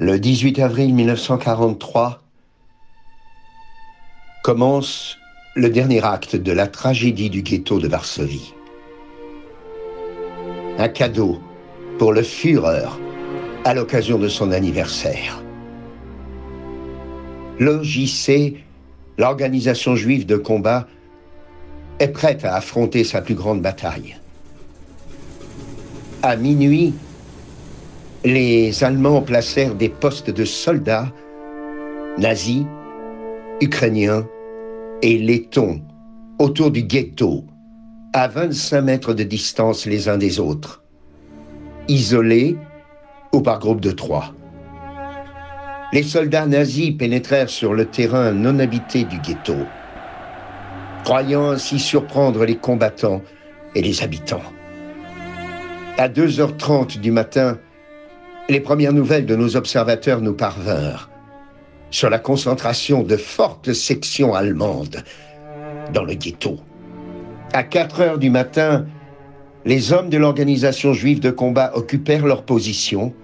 Le 18 avril 1943 commence le dernier acte de la tragédie du ghetto de Varsovie. Un cadeau pour le Führer à l'occasion de son anniversaire. L'OJC, l'organisation juive de combat, est prête à affronter sa plus grande bataille. À minuit, les Allemands placèrent des postes de soldats nazis, ukrainiens et lettons autour du ghetto, à 25 mètres de distance les uns des autres, isolés ou par groupe de 3. Les soldats nazis pénétrèrent sur le terrain non habité du ghetto, croyant ainsi surprendre les combattants et les habitants. À 2h30 du matin, les premières nouvelles de nos observateurs nous parvinrent sur la concentration de fortes sections allemandes dans le ghetto. À 4h du matin, les hommes de l'organisation juive de combat occupèrent leur position,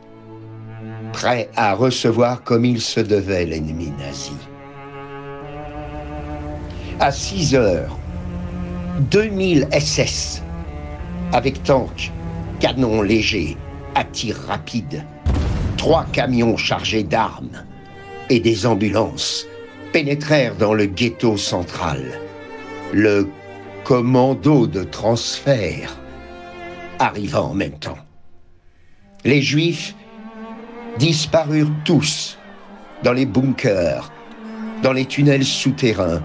prêts à recevoir comme il se devait l'ennemi nazi. À 6h, 2000 SS, avec tanks, canons légers, à tir rapide, 3 camions chargés d'armes et des ambulances pénétrèrent dans le ghetto central. Le commando de transfert arriva en même temps. Les Juifs disparurent tous dans les bunkers, dans les tunnels souterrains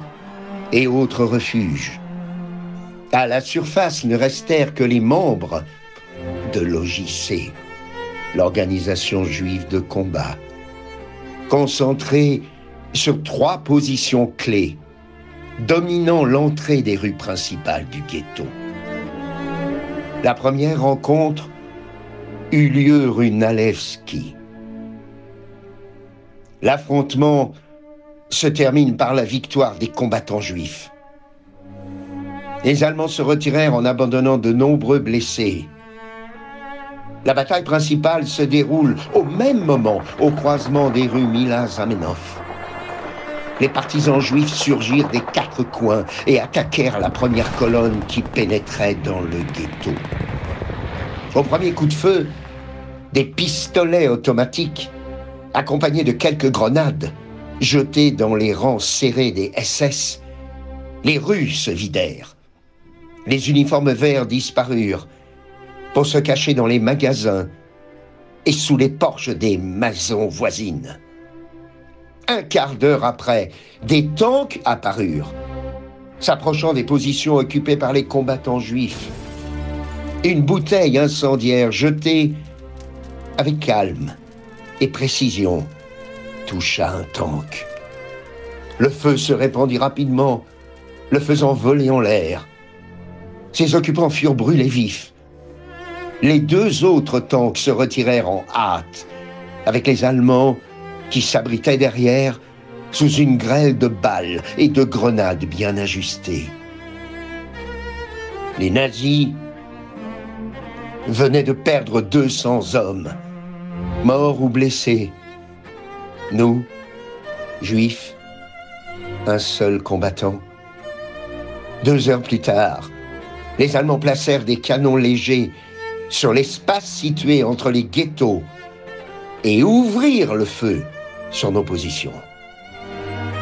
et autres refuges. À la surface ne restèrent que les membres de l'OJC, l'organisation juive de combat, concentrés sur 3 positions clés, dominant l'entrée des rues principales du ghetto. La première rencontre eut lieu rue Nalewski. L'affrontement se termine par la victoire des combattants juifs. Les Allemands se retirèrent en abandonnant de nombreux blessés. La bataille principale se déroule au même moment au croisement des rues Mila-Zamenhof. Les partisans juifs surgirent des 4 coins et attaquèrent la première colonne qui pénétrait dans le ghetto. Au premier coup de feu, des pistolets automatiques, accompagnés de quelques grenades, jetées dans les rangs serrés des SS, les rues se vidèrent. Les uniformes verts disparurent pour se cacher dans les magasins et sous les porches des maisons voisines. Un quart d'heure après, des tanks apparurent, s'approchant des positions occupées par les combattants juifs. Une bouteille incendiaire jetée avec calme et précision toucha un tank. Le feu se répandit rapidement, le faisant voler en l'air. Ses occupants furent brûlés vifs. Les 2 autres tanks se retirèrent en hâte, avec les Allemands qui s'abritaient derrière sous une grêle de balles et de grenades bien ajustées. Les nazis venaient de perdre 200 hommes, morts ou blessés. Nous, Juifs, un seul combattant. 2 heures plus tard, les Allemands placèrent des canons légers sur l'espace situé entre les ghettos et ouvrirent le feu sur nos positions.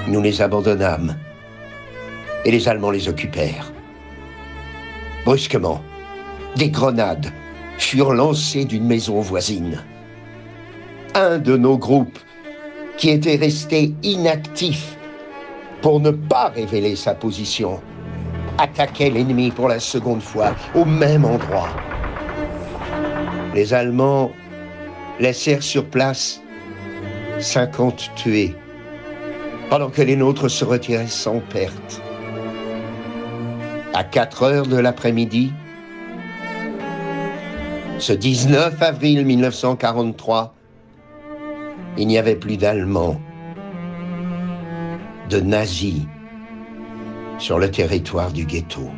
Nous les abandonnâmes et les Allemands les occupèrent. Brusquement, des grenades furent lancées d'une maison voisine. Un de nos groupes, qui était resté inactif pour ne pas révéler sa position, attaquait l'ennemi pour la seconde fois au même endroit. Les Allemands laissèrent sur place 50 tués, pendant que les nôtres se retiraient sans perte. À 4h de l'après-midi, ce 19 avril 1943, il n'y avait plus d'Allemands, de nazis sur le territoire du ghetto.